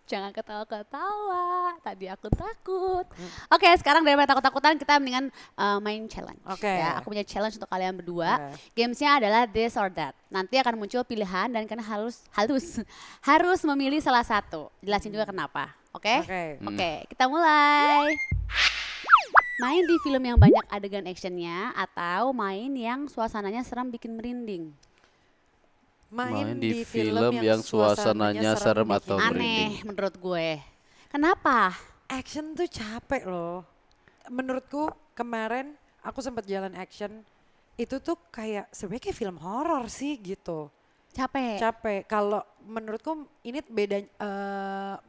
Jangan ketawa-ketawa. Tadi aku takut. Oke, sekarang daripada takut-takutan kita mendingan main challenge. Oke. Ya, aku punya challenge untuk kalian berdua. Oke. Gamesnya adalah this or that. Nanti akan muncul pilihan dan kalian harus memilih salah satu. Jelasin juga kenapa. Oke? Oke. Oke, kita mulai. Main di film yang banyak adegan actionnya atau main yang suasananya serem bikin merinding. Main Main di di film film yang suasananya serem bikin atau merinding. Aneh merinding. menurut gue. Kenapa? Action tuh capek loh. Menurutku kemarin aku sempat jalan action itu tuh kayak sebenarnya kayak film horor sih gitu. Capek. Capek. Kalau menurutku ini beda,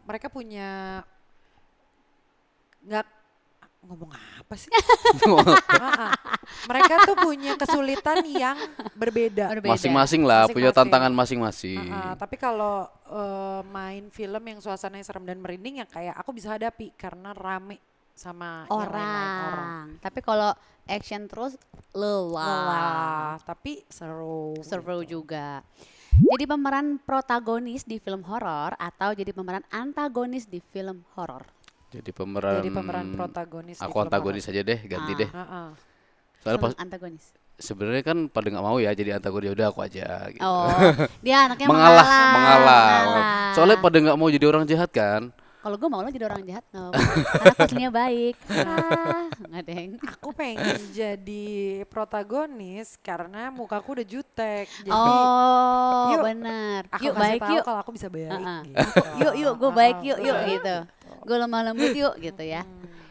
mereka punya nggak ngomong apa sih? Mereka tuh punya kesulitan yang berbeda. Masing-masing lah punya Masing-masing. tantangan masing-masing. Tapi kalau main film yang suasananya serem dan merinding ya kayak aku bisa hadapi karena rame sama yang lain-lain orang. Orang. Tapi kalau action terus lelah. Lelah, tapi seru. Seru gitu. juga. Jadi pemeran protagonis di film horor atau jadi pemeran antagonis di film horor? Jadi pemeran Jadi pemeran protagonis. di aku film antagonis aja deh, ganti deh. horor. Heeh. Soalnya pas Seneng antagonis. sebenarnya kan pada nggak mau ya jadi antagonis, udah aku aja gitu. Oh, dia anaknya mengalah. mengalah. Soalnya pada nggak mau jadi orang jahat kan. Kalau gue mau lo jadi orang jahat, no. Anak aslinya baik. Nggak deng. Aku pengen jadi protagonis karena mukaku udah jutek. Jadi Oh, yuk, benar. aku Yuk kasih baik tahu yuk. kalau aku bisa baik. Heeh. Gitu. Yuk, gue baik yuk gitu. Gue lemah lembut yuk gitu ya.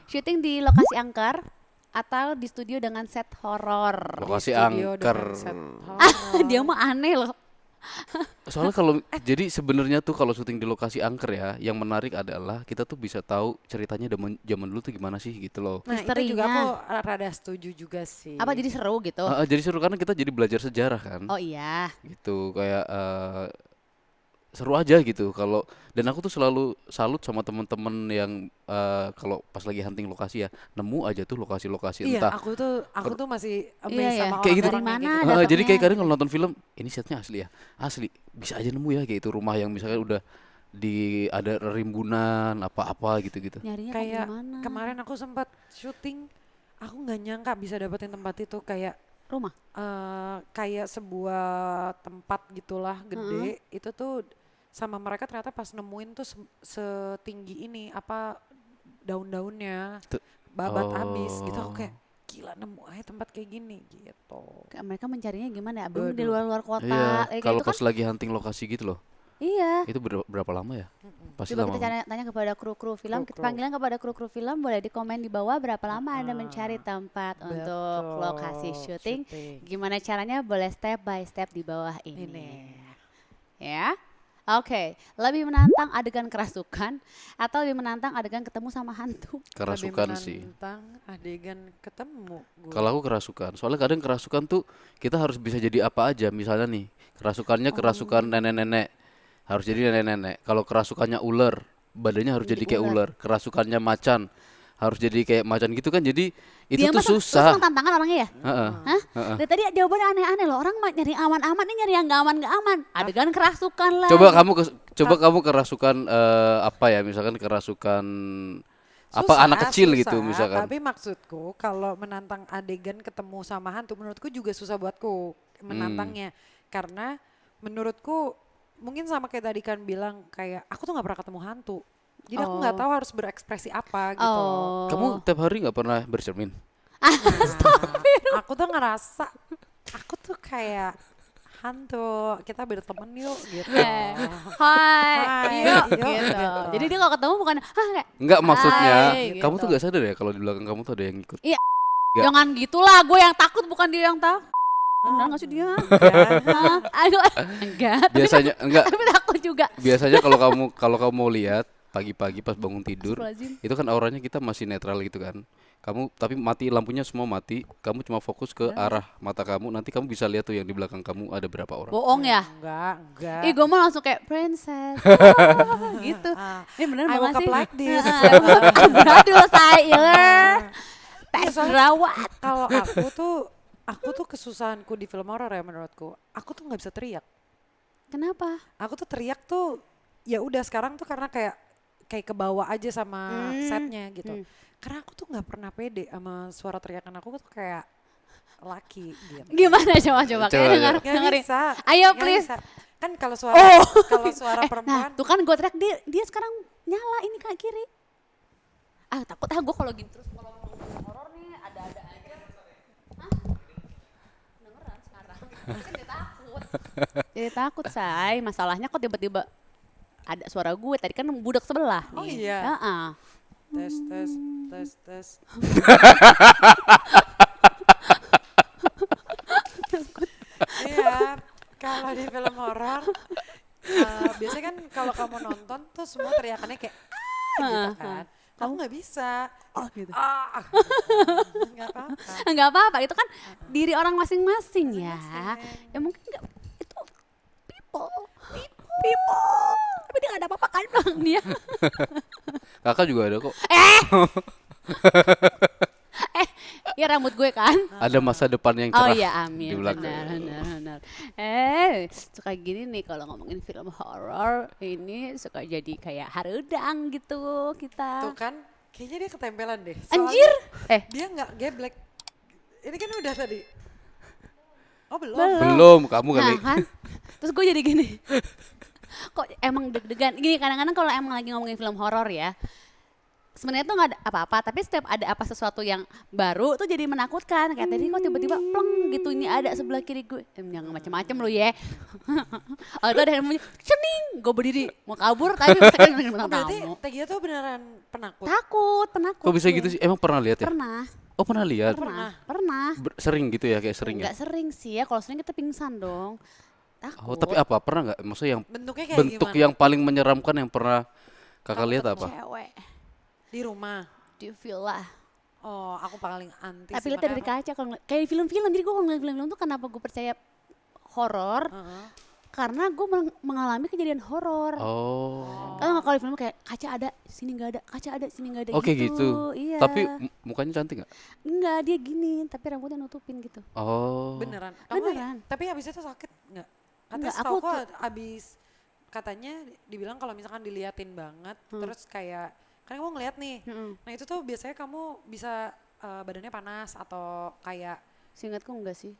Syuting di lokasi angker atau di studio dengan set horor. Lokasi Studio angker. dengan set horor. Dia mah aneh loh. Soalnya kalau jadi sebenarnya tuh kalau syuting di lokasi angker ya, yang menarik adalah kita tuh bisa tahu ceritanya zaman dulu tuh gimana sih gitu loh. Nah itu juga Misterinya. aku rada setuju juga sih. Apa jadi seru gitu? Jadi seru karena kita jadi belajar sejarah kan. Oh iya. Gitu kayak seru aja gitu kalau, dan aku tuh selalu salut sama temen-temen yang kalau pas lagi hunting lokasi ya nemu aja tuh lokasi-lokasi Iya, entah aku tuh masih amazed Iya, iya. sama Kayak gitu. Dari orang-orang mana kayak ada- jadi dapetnya kayak kadang gitu. kalau nonton film ini setnya asli ya, asli bisa aja nemu ya kayak itu rumah yang misalnya udah di ada rimbunan apa-apa gitu-gitu. Nyarinya kayak gimana? kemarin aku sempat syuting, aku nggak nyangka bisa dapetin tempat itu kayak Rumah. kayak sebuah tempat gitulah gede. Itu tuh sama mereka ternyata pas nemuin tuh setinggi ini apa daun-daunnya Tuh. babat habis gitu. Aku Oh. kayak gila nemu aja tempat kayak gini gitu. Kayak mereka mencarinya gimana ya? Belum di Waduh. luar-luar kota. Iya, Kayak kalau gitu kan? pas lagi hunting lokasi gitu loh. Iya. Itu berapa lama ya? Pasti Coba lama. kita tanya kepada kru-kru film, kita Kru-kru. panggilan kepada kru-kru film, boleh di komen di bawah berapa lama Anda mencari tempat untuk Betul, lokasi syuting. syuting. Gimana caranya? Boleh step by step di bawah ini. Ini. Ya. Oke, lebih menantang adegan kerasukan atau lebih menantang adegan ketemu sama hantu? Kerasukan Lebih sih. menantang adegan ketemu gue. Kalau aku kerasukan, soalnya kadang kerasukan tuh kita harus bisa jadi apa aja. Misalnya nih, kerasukannya kerasukan nenek-nenek, harus jadi nenek-nenek. Kalau kerasukannya ular, badannya harus jadi Jadi kayak ular. ular. Kerasukannya macan, harus jadi kayak macan gitu kan. Jadi itu Dia tuh mah susah. senang tantangan orangnya ya? Heeh. Hah? Dari tadi jawabannya aneh-aneh loh. Orang mah nyari aman-aman, nih nyari yang gak aman. Adegan kerasukan lah. Coba kamu kerasukan apa ya? Misalkan kerasukan apa Susah, anak kecil susah, gitu misalkan. Tapi maksudku kalau menantang adegan ketemu sama hantu menurutku juga susah buatku menantangnya. Karena menurutku mungkin sama kayak tadi kan bilang kayak aku tuh nggak pernah ketemu hantu. Jadi aku nggak Oh. tahu harus berekspresi apa gitu. Oh. Kamu tiap hari nggak pernah bercermin? Aku tuh ngerasa aku tuh kayak hantu. Kita berteman yuk gitu. Eh, Hai, Hai, yuk, yuk, gitu. gitu. Jadi dia kalau ketemu bukan, hah kayak, Enggak, maksudnya Hai, kamu tuh gitu. nggak sadar ya kalau di belakang kamu tuh ada yang ikut. Iya. Ya. Jangan gitulah, gue yang takut bukan dia yang takut. Bener gak sih dia? Hah? Aduh, enggak. Biasanya enggak, Tapi takut juga. biasanya kalau kamu mau lihat pagi-pagi pas bangun tidur, Astagfirullahaladzim. itu kan auranya kita masih netral gitu kan. Kamu tapi mati lampunya semua mati, kamu cuma fokus ke arah mata kamu, nanti kamu bisa lihat tuh yang di belakang kamu ada berapa orang. Bohong ya? Enggak. Ih, gue mau langsung kayak princess. Ah, gitu. Ini bener I banget woke up sih. like this. Aduh, saya. Iya, soalnya Perawat. Kalau aku tuh kesusahanku di film horor ya menurutku. Aku tuh nggak bisa teriak. Kenapa? Aku tuh teriak tuh ya udah sekarang tuh karena kayak kebawa aja sama setnya gitu. Karena aku tuh nggak pernah pede sama suara teriakan aku tuh kayak laki gitu. Gimana coba-coba? Kayak Coba, dengar, Nggak dengerin. bisa. Ayo nggak please. bisa. Kan kalau suara kalau suara Nah, perempuan tuh kan gue teriak dia sekarang nyala ini ke kiri. Ah, takut gue kalau gini terus kalau ngomong horor nih ada-ada aja. Hah? Dengeran sekarang. Jadi takut. Jadi takut, say. Masalahnya kok tiba-tiba ada suara gue tadi kan budak sebelah Oh nih. iya. Heeh. Tes. Iya, kalau di film horor biasanya kan kalau kamu nonton tuh semua teriakannya kayak gitu kan. Kamu nggak bisa. Oh gitu. Nggak apa-apa. Enggak apa-apa, itu kan diri orang masing-masing ya. Ya mungkin enggak itu people. Tapi dia gak ada apa-apa kan bilang dia. Kakak juga ada kok. Ya rambut gue kan. Ada masa depan yang Oh cerah iya di amin, belakang. benar. Suka gini nih kalau ngomongin film horor ini suka jadi kayak harudang gitu kita. Tuh kan, kayaknya dia ketempelan deh. Anjir. Dia nggak geblek. Ini kan udah tadi. Oh belum. Belum, kamu kali. Nah kan, terus gue jadi gini. Kok emang deg-degan. Gini kadang-kadang kalau emang lagi ngomongin film horor ya, sebenarnya tuh nggak ada apa-apa, tapi setiap ada apa sesuatu yang baru tuh jadi menakutkan. Kayak tadi kok tiba-tiba pleng gitu, ini ada sebelah kiri gue. Jangan macam-macam lu ya. Oh itu ada yang bunyi, cening. Gue berdiri mau kabur tapi Oh, berarti Tegia tuh beneran penakut. penakut. Kok bisa gue. gitu sih? Emang pernah lihat ya? Pernah. Oh pernah lihat? Pernah. Sering gitu ya, kayak sering ya? Enggak sering sih ya, kalau sering kita pingsan dong. Oh Takut. tapi apa? Pernah nggak? Maksudnya yang Bentuknya kayak bentuk gimana? yang paling menyeramkan yang pernah kakak Kamu lihat ketemu? apa? Cewek Di rumah. di villa. Oh, aku paling anti Tapi sih, lihat dari makanya kaca kalau kayak di film-film. Jadi gue kalau ngeliat film-film tuh kenapa gue percaya horor? Heeh. Karena gue mengalami kejadian horor. Oh. Kalau nggak kalau di film kayak kaca ada, sini nggak ada, kaca ada, sini nggak ada. Oke gitu. Iya. Tapi mukanya cantik nggak? enggak, dia gini, tapi rambutnya nutupin gitu. Oh. Beneran. Beneran. Tapi habis itu sakit nggak? Katanya Nggak, setahu aku aku habis katanya dibilang kalau misalkan diliatin banget terus kayak kan kamu ngeliat nih. Nah itu tuh biasanya kamu bisa badannya panas atau kayak Seingatku enggak sih.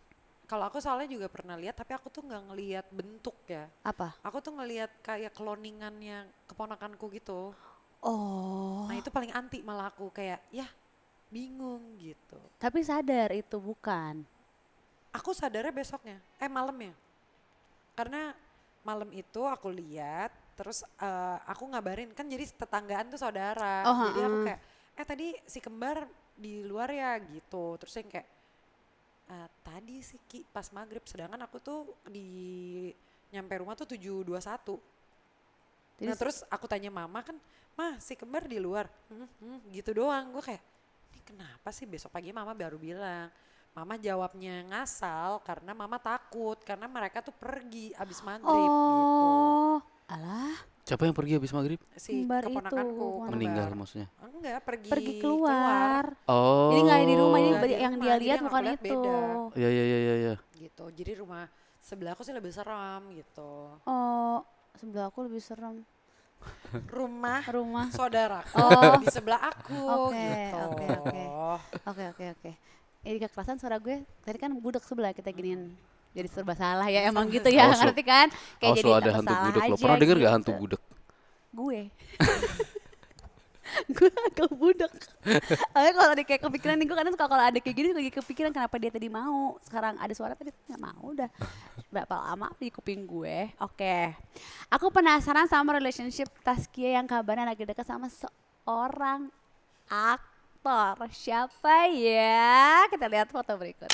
kalau aku soalnya juga pernah lihat tapi aku tuh nggak ngelihat bentuk ya. Apa? Aku tuh ngelihat kayak cloningannya keponakanku gitu. Oh. Nah itu paling anti malah aku kayak ya bingung gitu. Tapi sadar itu bukan. Aku sadarnya besoknya, malamnya. Karena malam itu aku lihat, terus aku ngabarin, kan jadi tetanggaan tuh saudara. Oh, Jadi aku kayak, tadi si kembar di luar ya gitu. Terus yang kayak, tadi sih Ki pas maghrib, sedangkan aku tuh nyampe rumah tuh 7.21. Jadi Nah terus aku tanya mama kan, "Mah si kembar di luar?" Gitu doang. Gue kayak, ini kenapa sih besok pagi mama baru bilang. Mama jawabnya ngasal karena mama takut karena mereka tuh pergi abis maghrib gitu. Oh. Alah, Siapa yang pergi habis maghrib? Si Kembar itu, keponakanku kembar. Meninggal kembar. maksudnya? Enggak, pergi keluar. Oh. Jadi nggak ada di rumah, Nggak jadi di yang rumah, dia jadi lihat yang aku bukan lihat itu. beda. Iya. Gitu. Jadi rumah sebelah aku sih lebih seram gitu. Oh, sebelah aku lebih serem. Rumah Rumah. saudaraku Oh. di sebelah aku Oke, gitu. Oke. Ini kekerasan suara gue tadi kan budak sebelah kita giniin. Jadi serba salah ya emang gitu ya, Oh, so- ngerti kan? Kayak Oh, jadi so ada serba hantu salah budek lo. aja Pernah denger gak gitu. hantu budek? Gue. Gue agak budak. Tapi kalau ada kayak kepikiran nih, gue kadang suka kalau ada kayak gini lagi kepikiran kenapa dia tadi mau. Sekarang ada suara tadi nggak mau udah. Berapa lama di kuping gue. Oke. Aku penasaran sama relationship Taskia yang kabarnya lagi dekat sama seorang aktor. Siapa ya? Kita lihat foto berikut.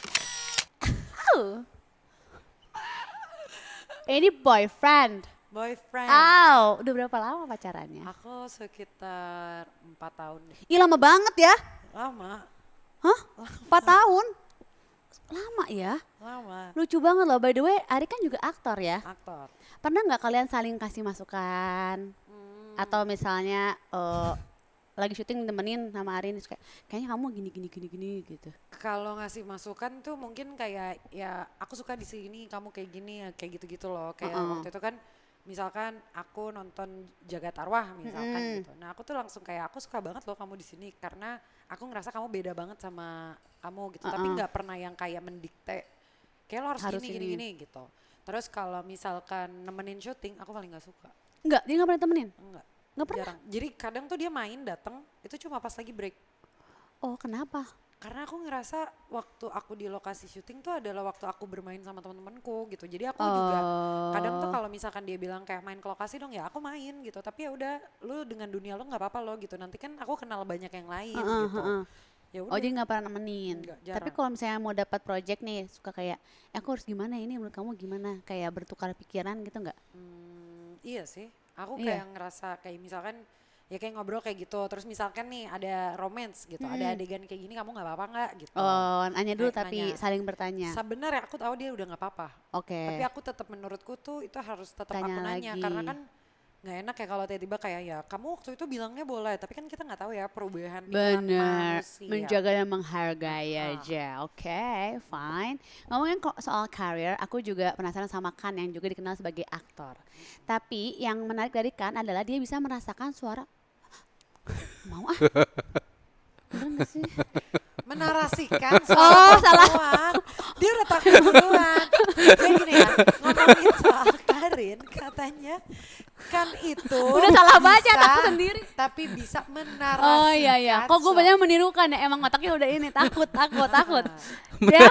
Ini boyfriend. Boyfriend. Udah berapa lama pacarannya? Aku sekitar 4 tahun deh. Ih lama banget ya. Lama. Hah? 4 tahun? Lama ya? Lama. Lucu banget loh. By the way, Ari kan juga aktor ya. Aktor. Pernah nggak kalian saling kasih masukan? Atau misalnya lagi syuting temenin sama Ari, terus kayaknya kamu gini gitu. Kalau ngasih masukan tuh mungkin kayak ya aku suka di sini, kamu kayak gini ya kayak gitu-gitu loh. Kayak waktu itu kan misalkan aku nonton Jagat Arwah misalkan gitu. Nah, aku tuh langsung kayak aku suka banget loh kamu di sini karena aku ngerasa kamu beda banget sama kamu gitu. Tapi nggak pernah yang kayak mendikte kayak lo harus gini gitu. Terus kalau misalkan nemenin syuting aku paling nggak suka. Enggak, dia nggak pernah temenin? Enggak. Nggak pernah? Jarang. Jadi kadang tuh dia main datang itu cuma pas lagi break. Oh kenapa? Karena aku ngerasa waktu aku di lokasi syuting tuh adalah waktu aku bermain sama teman-temanku gitu. Jadi aku juga kadang tuh Oh, kalau misalkan dia bilang kayak main ke lokasi dong ya aku main gitu. Tapi ya udah lu dengan dunia lu nggak apa-apa lo gitu. Nanti kan aku kenal banyak yang lain heeh, gitu. heeh. Ya Oh, udah. jadi nggak pernah nemenin. Nggak, Tapi jarang. kalau misalnya mau dapat project nih, suka kayak, aku harus gimana ini menurut kamu gimana? Kayak bertukar pikiran gitu nggak? Iya sih. Aku Iya. kayak ngerasa kayak misalkan ya kayak ngobrol kayak gitu. Terus misalkan nih ada romance gitu. Ada Mm-mm. adegan kayak gini kamu nggak apa-apa nggak gitu. Oh, nanya dulu Kayak tapi nanya. saling bertanya. Sebenarnya aku tahu dia udah nggak apa-apa. Oke. Tapi aku tetap menurutku tuh itu harus tetap Tanya aku nanya lagi. karena kan nggak enak ya kalau tiba-tiba kayak ya kamu waktu itu bilangnya boleh tapi kan kita nggak tahu ya perubahan pikiran Bener, manusia. menjaga dan menghargai Ah. aja. Oke, fine. Ngomongin kok soal karir, aku juga penasaran sama Kan yang juga dikenal sebagai aktor. Tapi yang menarik dari Kan adalah dia bisa merasakan suara. Mau ah? Bener gak sih? Menarasikan suara perempuan. Dia udah takut duluan. Dia gini ya, ngomongin soal Karin katanya kan itu Udah salah baca bisa, takut sendiri. tapi bisa menarasikan. Oh iya iya. Kok gue suara- banyak menirukan ya? Emang otaknya udah ini takut takut. Dia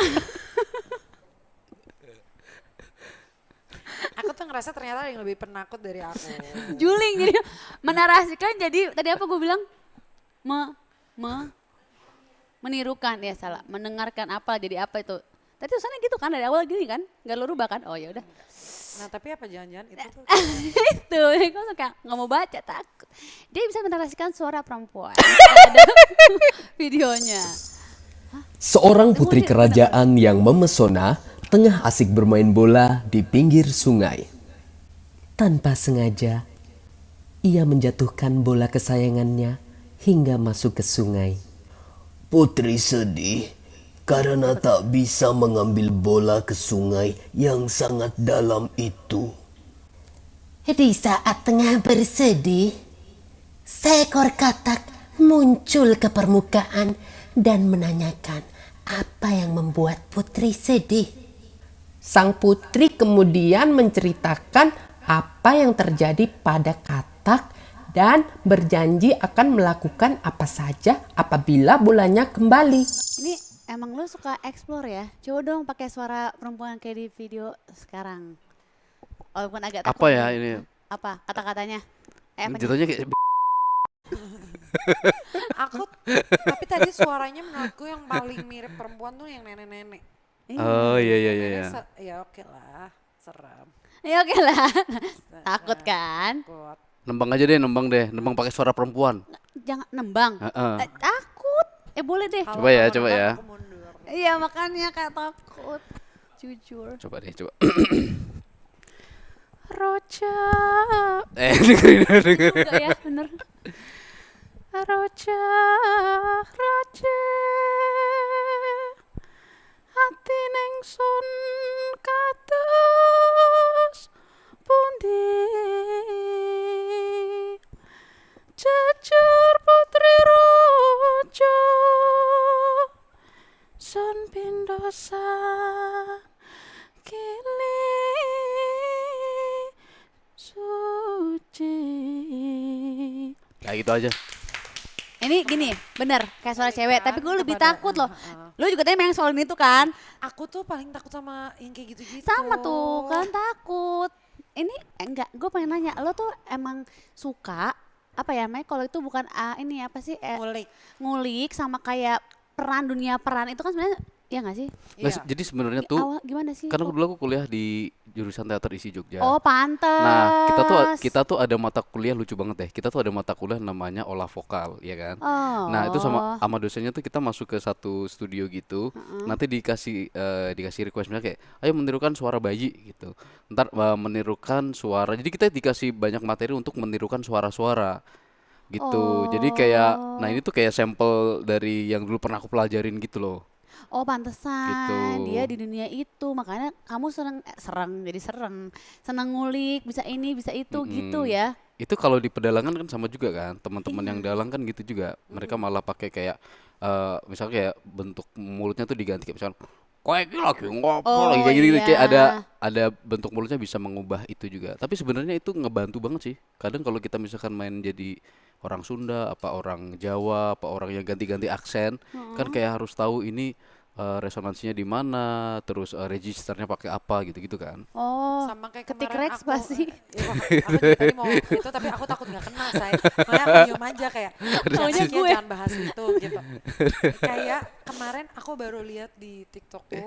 Aku tuh ngerasa ternyata ada yang lebih penakut dari aku. juling jadi menarasikan jadi tadi apa gue bilang menirukan ya salah mendengarkan apa jadi apa itu tadi tulisannya gitu kan dari awal gini kan nggak lo rubah kan oh ya udah Nah tapi apa jangan-jangan itu tuh itu gue suka nggak mau baca takut dia bisa menarasikan suara perempuan ada videonya Seorang putri kerajaan yang memesona tengah asik bermain bola di pinggir sungai. Tanpa sengaja, ia menjatuhkan bola kesayangannya hingga masuk ke sungai. Putri sedih karena tak bisa mengambil bola ke sungai yang sangat dalam itu. Di saat tengah bersedih, seekor katak muncul ke permukaan dan menanyakan apa yang membuat putri sedih. Sang putri kemudian menceritakan apa yang terjadi pada katak dan berjanji akan melakukan apa saja apabila bolanya kembali. ini emang lo suka explore ya coba dong pakai suara perempuan kayak di video sekarang walaupun agak takut Apa ya nih. ini? Apa kata-katanya apanya? Jatuhnya kayak aku tapi tadi suaranya menurutku yang paling mirip perempuan tuh yang nenek-nenek. Oh iya iya iya. Nenek Iya. ya oke lah, serem. Ya oke lah takut kan Takut. Nembang aja deh, nembang pakai suara perempuan. jangan nembang Heeh. takut boleh deh Kalau Coba ya, kamu coba nembak, ya. aku mundur. iya makanya kayak takut jujur Coba deh, coba. Roja Dengerin. juga ya bener Roja Roja hati nengsun kados pundi jujur putri roja sun pindo kili suci. Ya gitu aja. Ini gini, bener kayak suara cewek, tapi gue lebih kepada- takut loh. Lu juga tadi main soal itu kan? Aku tuh paling takut sama yang kayak gitu-gitu. Sama tuh kan takut. Ini enggak, gue pengen nanya, lo tuh emang suka apa ya, Mike? Kalau itu bukan ini apa sih? Ngulik. Ngulik sama kayak dunia peran itu kan sebenarnya ya nggak sih? Nah, Iya. jadi sebenarnya tuh Awal gimana sih? karena Kok- dulu aku kuliah di jurusan teater isi Jogja. Oh pantes. Nah, kita tuh ada mata kuliah lucu banget deh. Kita tuh ada mata kuliah namanya olah vokal, ya kan? Oh. Nah, itu sama dosennya tuh kita masuk ke satu studio gitu. Nanti dikasih request misalnya kayak, "Ayo menirukan suara bayi" gitu. Ntar menirukan suara. Jadi kita dikasih banyak materi untuk menirukan suara-suara gitu. Jadi kayak nah ini tuh kayak sampel dari yang dulu pernah aku pelajarin gitu loh. Oh pantesan Gitu. dia di dunia itu makanya kamu seneng ngulik bisa ini bisa itu gitu ya. Itu kalau di pedalangan kan sama juga kan, teman-teman yang dalang kan gitu juga. Mereka malah pakai kayak misalnya kayak bentuk mulutnya tuh diganti kayak misalkan kayak lagi ngobrol Oh, lagi kayak gitu, kayak iya. ada bentuk mulutnya bisa mengubah itu juga. Tapi sebenarnya itu ngebantu banget sih. Kadang kalau kita misalkan main jadi orang Sunda, apa orang Jawa, apa orang yang ganti-ganti aksen, kan kayak harus tahu ini resonansinya di mana, terus registernya pakai apa gitu-gitu kan. Oh, Sama kayak ketik kemarin Rex aku, pasti. aku juga tadi mau itu tapi aku takut nggak kena saya. Makanya aku diem aja kayak Taunya jangan, gue. jangan bahas itu gitu. Kayak kemarin aku baru lihat di TikTokku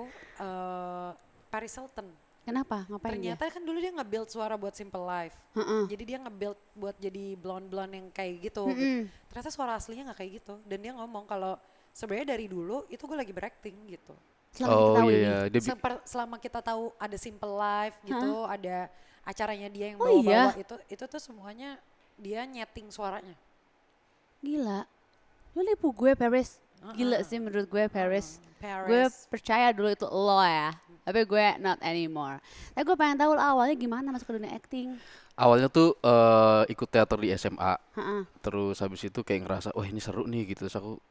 Paris Hilton. Kenapa? Ngapain dia? Ternyata kan dulu dia nge-build suara buat Simple Life. Heeh. Jadi dia nge-build buat jadi blonde-blonde yang kayak gitu. Mm-mm. Ternyata suara aslinya nggak kayak gitu. Dan dia ngomong kalau sebenarnya dari dulu itu gue lagi berakting gitu. Selama kita tahu ini. Dia Selama kita tahu ada Simple Life gitu, ada acaranya dia yang Oh bawa-bawa iya? itu tuh semuanya dia nyeting suaranya. Gila. Lu nipu gue Paris. Gila sih menurut gue Paris. Gue Paris. percaya dulu itu lo ya. Tapi gue not anymore. Tapi gue pengen tahu lo awalnya gimana masuk ke dunia acting. awalnya tuh ikut teater di SMA. Heeh. Terus habis itu kayak ngerasa, wah ini seru nih gitu. Terus aku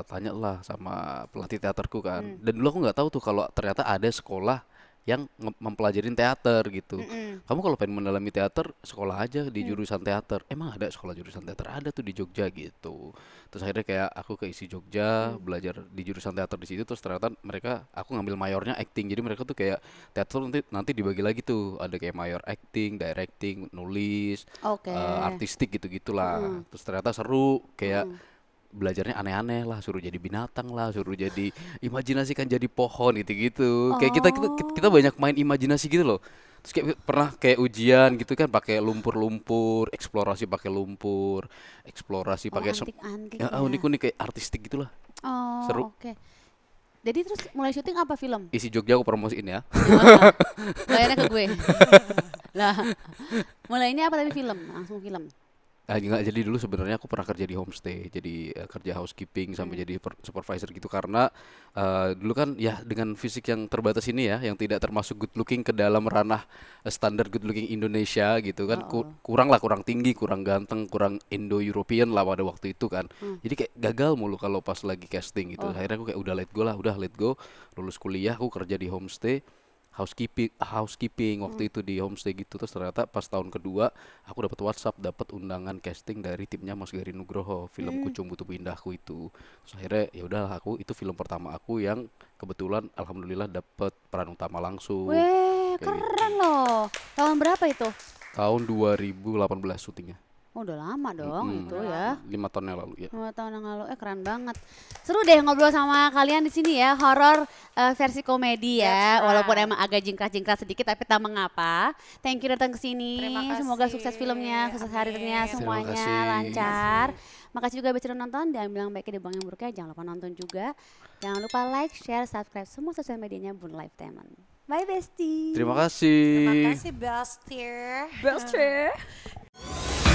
tanya lah sama pelatih teaterku kan. Dan dulu aku nggak tahu tuh kalau ternyata ada sekolah yang mempelajarin teater gitu. Kamu kalau pengen mendalami teater, sekolah aja di jurusan teater. Emang ada sekolah jurusan teater? Ada tuh di Jogja gitu. Terus akhirnya kayak aku ke isi Jogja, belajar di jurusan teater di situ. Terus ternyata aku ngambil mayornya acting. Jadi mereka tuh kayak teater nanti dibagi lagi tuh. Ada kayak mayor acting, directing, nulis, Oke. artistik gitu-gitulah. Terus ternyata seru kayak belajarnya aneh-aneh lah, suruh jadi binatang lah, suruh jadi imajinasikan jadi pohon gitu-gitu. Kayak kita banyak main imajinasi gitu loh. Terus kayak pernah kayak ujian gitu kan pakai lumpur-lumpur, eksplorasi pakai lumpur, eksplorasi pakai Antik-antik ya, ya. unik-unik kayak artistik gitulah. Oh, Seru. oke. Jadi terus mulai syuting apa film? Isi Jogja aku promosiin ya. Bayarnya ke gue. Lah, mulainya apa tadi film? Langsung film. Enggak, jadi dulu sebenarnya aku pernah kerja di homestay, jadi kerja housekeeping sampai jadi supervisor gitu karena dulu kan ya dengan fisik yang terbatas ini ya, yang tidak termasuk good looking ke dalam ranah standar good looking Indonesia gitu kan, kurang tinggi, kurang ganteng, kurang Indo-European lah pada waktu itu kan. Jadi kayak gagal mulu kalau pas lagi casting gitu. Akhirnya aku kayak udah let go, lulus kuliah aku kerja di homestay. Housekeeping waktu itu di homestay gitu. Terus ternyata pas tahun kedua aku dapat WhatsApp, dapat undangan casting dari timnya Mas Gary Nugroho, film Kucing Butuh Indahku itu. Terus akhirnya ya udahlah, itu film pertama aku yang kebetulan alhamdulillah dapat peran utama langsung. Weh, Kayak keren loh. Tahun berapa itu? Tahun 2018 syutingnya. Oh, udah lama dong itu ya. 5 tahun yang lalu ya. 5 tahun yang lalu, keren banget. Seru deh ngobrol sama kalian di sini ya, horor versi komedi ya, walaupun emang agak jingkrak-jingkrak sedikit tapi tak mengapa. Thank you datang ke sini. Terima kasih. Semoga sukses filmnya, sukses karirnya, Amin. semuanya Terima kasih. lancar. Makasih juga udah sudah nonton, dan bilang baiknya dibuang yang buruknya, jangan lupa nonton juga. Jangan lupa like, share, subscribe semua sosial medianya Bun Lifetainment. Bye bestie. Terima kasih. Terima kasih Bestie. Bestie.